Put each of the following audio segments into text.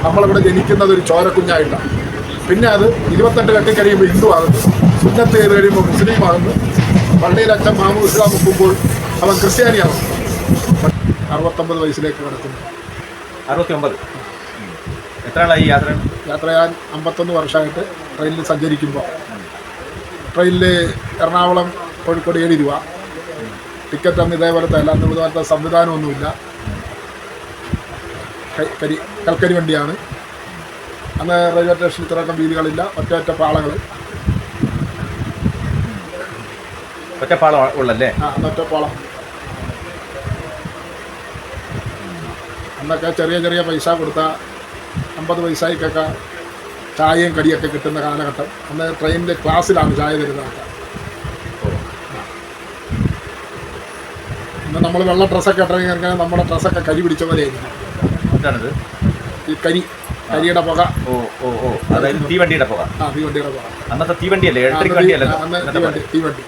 നമ്മളിവിടെ ജനിക്കുന്നത് ഒരു ചോരക്കുഞ്ഞായിട്ടാണ്. പിന്നെ അത് 28 കെട്ടിക്കഴിയുമ്പോൾ ഹിന്ദു ആകുന്നു, സുന്നത്ത് ചെയ്ത് കഴിയുമ്പോൾ മുസ്ലിം ആകുന്നു, പള്ളിയിൽ അച്ഛൻ മാമൂദ് ഇസ്ലാം മുക്കുമ്പോൾ അവൻ ക്രിസ്ത്യാനിയാകും. 69 വയസ്സിലേക്ക് കിടക്കുന്നു. 69. എത്ര നാളായി യാത്ര? ഞാൻ 51 വർഷമായിട്ട് ട്രെയിനിൽ സഞ്ചരിക്കുമ്പോൾ ട്രെയിനിൽ എറണാകുളം കോഴിക്കോട് 7 രൂപ ടിക്കറ്റ്. അന്ന് ഇതേപോലത്തെ അല്ല, അന്ന് ഇതുപോലത്തെ സംവിധാനമൊന്നുമില്ല. കൽക്കരി വണ്ടിയാണ്. അന്ന് റെയിൽവേ സ്റ്റേഷനിൽ ഇത്രയൊക്കെ വീതികളില്ല, ഒറ്റ പാളങ്ങൾ. ഒറ്റപ്പാളം ഉള്ളല്ലേ? ഒറ്റപ്പാളം. അന്നൊക്കെ ചെറിയ പൈസ കൊടുത്താൽ 50 പൈസയ്ക്കൊക്കെ ചായയും കടിയൊക്കെ കിട്ടുന്ന കാലഘട്ടം. അന്ന് ട്രെയിനിൻ്റെ ക്ലാസ്സിലാണ് ചായ തരുന്നത്. ഇന്ന് നമ്മൾ വെള്ള ഡ്രസ്സൊക്കെ ഇട്ടിറങ്ങി നമ്മുടെ ഡ്രസ്സൊക്കെ കരി പിടിച്ച പോലെയായിരുന്നു. എന്താണിത്? ഈ കരിയുടെ പുക. അതായത് തീവണ്ടിയുടെ പുക. തീവണ്ടിയുടെ പുക. അന്നത്തെ തീവണ്ടിയല്ലേ? ഇലക്ട്രിക് വണ്ടിയല്ലേ? തീവണ്ടി.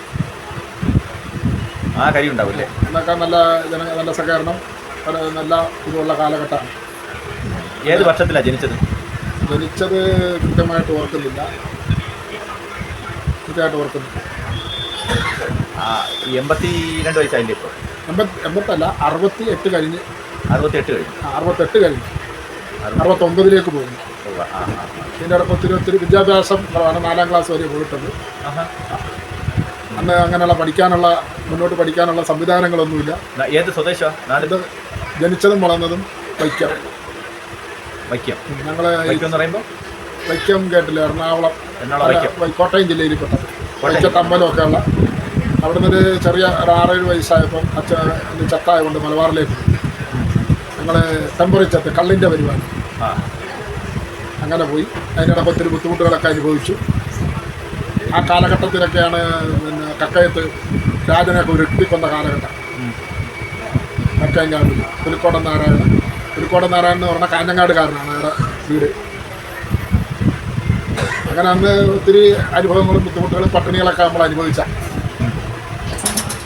ആ കരി ഉണ്ടാവില്ലേ? അന്നൊക്കെ നല്ല സഹകരണം, നല്ല ഇതുള്ള കാലഘട്ടമാണ്. ഏത് വർഷത്തിലാണ് ജനിച്ചത്? കൃത്യമായിട്ട് ഓർക്കുന്നില്ല. 82 വയസ്സായില്ലേ ഇപ്പോൾ? 80 68 കഴിഞ്ഞ്. 68 കഴിഞ്ഞു. 69ലേക്ക് പോകുന്നു. ഇതിൻ്റെ ഇടയ്ക്ക് ഒത്തിരി വിദ്യാഭ്യാസം കുറവാണ്. 4ാം ക്ലാസ് വരെ പോയിട്ടുണ്ട്. അന്ന് അങ്ങനെയുള്ള മുന്നോട്ട് പഠിക്കാനുള്ള സംവിധാനങ്ങളൊന്നുമില്ല. ഏത് സ്വദേശമാണ്? ജനിച്ചതും വളർന്നതും വൈക്കം. ഞങ്ങൾ വൈക്കം കേട്ടില്ല? എറണാകുളം, കോട്ടയം ജില്ലയിൽ പെട്ടത്. വൈക്കത്തമ്പലമൊക്കെ ഉള്ള അവിടെ നിന്നൊരു ചെറിയ 6-7 വയസ്സായപ്പം അച്ഛൻ ചത്തായതുകൊണ്ട് മലബാറിലേക്ക് ഞങ്ങൾ ടെമ്പറേച്ചർ കള്ളിൻ്റെ പരിപാടി അങ്ങനെ പോയി. അതിനിടയ്ക്ക് ഒത്തിരി ബുദ്ധിമുട്ടുകളൊക്കെ അനുഭവിച്ചു. ആ കാലഘട്ടത്തിലൊക്കെയാണ് കക്കയത്ത് രാജനൊക്കെ ഉരുട്ടിക്കൊന്ന കാലഘട്ടം. കക്കയങ്കാവിൽ പുലിക്കോടൻ നാരായണൻ എന്ന് പറഞ്ഞാൽ കാഞ്ഞങ്ങാടുകാരനാണ് അയാളുടെ വീട്. അങ്ങനെ അന്ന് ഒത്തിരി അനുഭവങ്ങളും ബുദ്ധിമുട്ടുകളും പട്ടിണികളൊക്കെ നമ്മൾ അനുഭവിച്ച.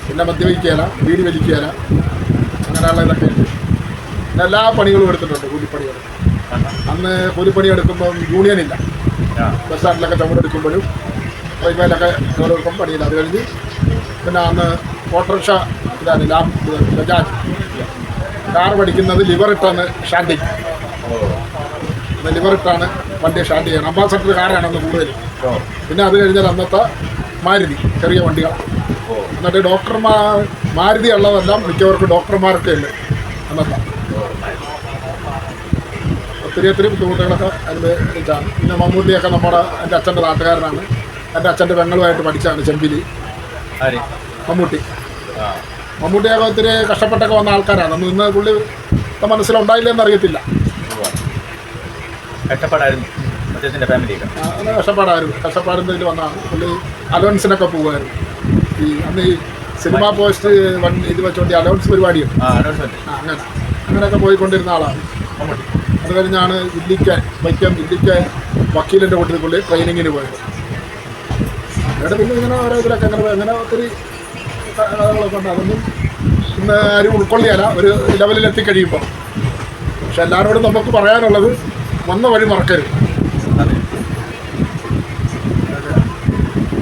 പിന്നെ മദ്യപിക്കുകയില്ല, വീട് വലിക്കുകയില്ല, അങ്ങനെയുള്ള ഇതൊക്കെ ഉണ്ട്. എല്ലാ പണികളും എടുത്തിട്ടുണ്ട്, കൂലിപ്പണികൾ. അന്ന് കൂലിപ്പണി എടുക്കുമ്പം യൂണിയനില്ല. ബസ് സ്റ്റാൻഡിലൊക്കെ ചുമടെടുക്കുമ്പോഴും റെയിൽവേയിലൊക്കെ ചോടെടുക്കും പണിയില്ല. അത് കഴിഞ്ഞ് പിന്നെ അന്ന് ഓട്ടോറിക്ഷ ബജാജ് കാർ പഠിക്കുന്നത് ലിവറിട്ടാണ് സ്റ്റാൻഡിങ്. ലിവറിട്ടാണ് വണ്ടി സ്റ്റാൻഡ് ചെയ്യണം. അംബാസഡർ കാറാണ് അന്ന് കൂടുതലും. പിന്നെ അത് കഴിഞ്ഞാൽ അന്നത്തെ മാരുതി ചെറിയ വണ്ടികളാണ്. എന്നിട്ട് മാരുതി ഉള്ളതെല്ലാം മിക്കവർക്കും ഡോക്ടർമാരൊക്കെ ഉണ്ട് അന്നത്തെ. ഒത്തിരി ബുദ്ധിമുട്ടുകളൊക്കെ അനുഭവിച്ചാണ്. പിന്നെ മമ്മൂട്ടിയൊക്കെ എൻ്റെ അച്ഛൻ്റെ നാട്ടുകാരനാണ്. എൻ്റെ അച്ഛൻ്റെ പെങ്ങളുമായിട്ട് പഠിച്ചാണ് ചെമ്പിലി. മമ്മൂട്ടിയൊക്കെ ഒത്തിരി കഷ്ടപ്പെട്ടൊക്കെ വന്ന ആൾക്കാരാണ്. അന്ന് ഇന്ന് പുള്ളി മനസ്സിലുണ്ടായില്ലെന്ന് അറിയത്തില്ല. കഷ്ടപ്പാടായിരുന്നു. കഷ്ടപ്പാടിൻ്റെ ഇതിൽ വന്നതാണ്. പുള്ളി അലവൻസിനൊക്കെ പോകുമായിരുന്നു. അന്ന് ഈ സിനിമ പോസ്റ്റ് ഇത് വെച്ചുകൊണ്ട് അലവൻസ് പരിപാടിയുണ്ട്. അങ്ങനെയൊക്കെ പോയിക്കൊണ്ടിരുന്ന ആളാണ്. അത് കഴിഞ്ഞാണ് വൈക്കം വക്കീലിൻ്റെ കൂട്ടത്തിൽ പുള്ളി ട്രെയിനിങ്ങിന് പോയത്. അവിടെ പിന്നെ ഇങ്ങനെ ഓരോ ഇതിലൊക്കെ അങ്ങനെ ഒത്തിരി കഥകളൊക്കെ ഉണ്ട്. അതൊന്നും ഇന്ന് ആരും ഉൾക്കൊള്ളിയല്ല ഒരു ലെവലിലെത്തിക്കഴിയുമ്പോൾ. പക്ഷെ എല്ലാവരോടും നമുക്ക് പറയാനുള്ളത് വന്ന വഴി മറക്കരുത്.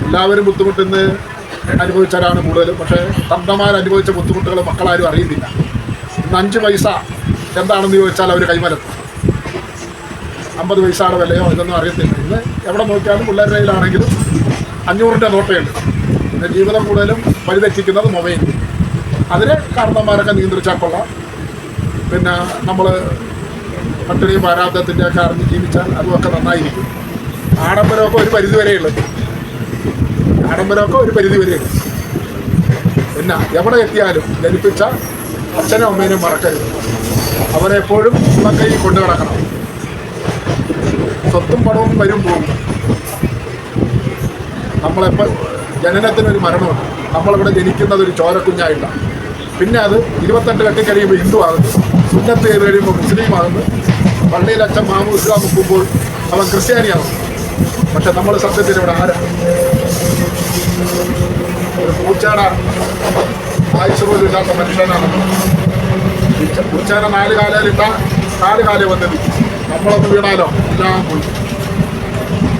എല്ലാവരും ബുദ്ധിമുട്ടിന്ന് അനുഭവിച്ചവരാണ് കൂടുതലും. പക്ഷേ തന്തമാരനുഭവിച്ച ബുദ്ധിമുട്ടുകൾ മക്കളാരും അറിയുന്നില്ല. ഇന്ന് 5 പൈസ എന്താണെന്ന് ചോദിച്ചാൽ അവർ കൈമലത്തും. 50 പൈസയുടെ വിലയോ ഇതൊന്നും അറിയത്തില്ല. ഇന്ന് എവിടെ നോക്കിയാലും പിള്ളേരുടെ കയ്യിലാണെങ്കിലും 500ൻ്റെ നോട്ടയുണ്ട്. പിന്നെ ജീവിതം കൂടുതലും വഴിതെറ്റിക്കുന്നത് മൊബൈൽ. അതിനെ കാരണന്മാരൊക്കെ നിയന്ത്രിച്ചാൽ കൊള്ളാം. പിന്നെ നമ്മൾ പട്ടിണിയും പാരാബ്ദത്തിൻ്റെയൊക്കെ അറിഞ്ഞ് ജീവിച്ചാൽ അതുമൊക്കെ നന്നായിരിക്കും. ആഡംബരമൊക്കെ ഒരു പരിധിവരെയുള്ളൂ. പിന്നെ എവിടെ എത്തിയാലും ജനിപ്പിച്ച അച്ഛനും അമ്മേനും മറക്കരുത്. അവരെപ്പോഴും കൈ കൊണ്ടു കിടക്കണം. സ്വത്തും പണവും വരും പോകും. നമ്മളെപ്പോൾ ജനനത്തിനൊരു മരണമുണ്ട്. നമ്മളിവിടെ ജനിക്കുന്നത് ഒരു ചോരക്കുഞ്ഞായിട്ടാണ്. പിന്നെ അത് 28 കെട്ടിക്കഴിയുമ്പോൾ ഹിന്ദു ആകുന്നു, സുന്നത്ത് ചെയ്ത് കഴിയുമ്പോൾ മുസ്ലിം ആകുന്നു, പള്ളിയിൽ അച്ഛൻ മാമൂദ് ഇസ്ലാം മുക്കുമ്പോൾ അവൻ ക്രിസ്ത്യാനിയാകും. പക്ഷെ നമ്മൾ സത്യത്തിൽ ഇവിടെ ആരാണ്? ഒരു പൂച്ചാട ആയുസ് പോലും ഇല്ലാത്ത മനുഷ്യനാണ്. പൂച്ചാന 4 കാലയിലിട്ടാൽ 4 കാലം വന്നിരിക്കും. നമ്മളൊന്ന് വീണാലോ എല്ലാം പോയി.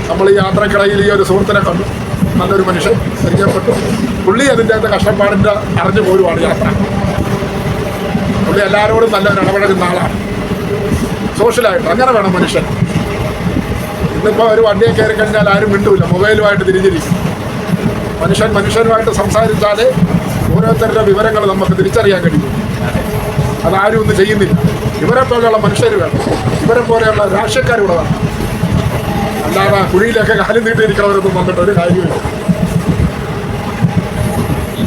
നമ്മൾ ഈ യാത്രക്കിടയിൽ ഈ ഒരു സുഹൃത്തിനെ കണ്ടു, നല്ലൊരു മനുഷ്യൻ പരിചയപ്പെട്ടു. പുള്ളി അതിൻ്റെ അകത്ത് കഷ്ടപ്പാടിൻ്റെ അറിഞ്ഞു പോരുവാണ് യാത്ര. പുള്ളി എല്ലാവരോടും നല്ലൊരു ഇടപഴകുന്ന ആളാണ്, സോഷ്യലായിട്ട്. അങ്ങനെ വേണം മനുഷ്യൻ. ഇന്നിപ്പോൾ ഒരു വണ്ടിയെ കയറി കഴിഞ്ഞാൽ ആരും മിണ്ടൂല, മൊബൈലുമായിട്ട് തിരിഞ്ഞിരിക്കും. മനുഷ്യനുമായിട്ട് സംസാരിച്ചാൽ ഓരോരുത്തരുടെ വിവരങ്ങൾ നമുക്ക് തിരിച്ചറിയാൻ കഴിയും. അതാരും ഒന്നും ചെയ്യുന്നില്ല. ഇവരെ പോലെയുള്ള മനുഷ്യർ വേണം, ഇവരെ പോലെയുള്ള രാഷ്ട്രീയക്കാരിവിടെ വേണം. അല്ലാതെ കുഴിയിലൊക്കെ കാലം നീട്ടിയിരിക്കുന്നവരൊന്നും വന്നിട്ട് ഒരു കാര്യമില്ല.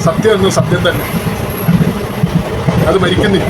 സത്യം എന്നും സത്യം തന്നെ, അത് മരിക്കുന്നില്ല.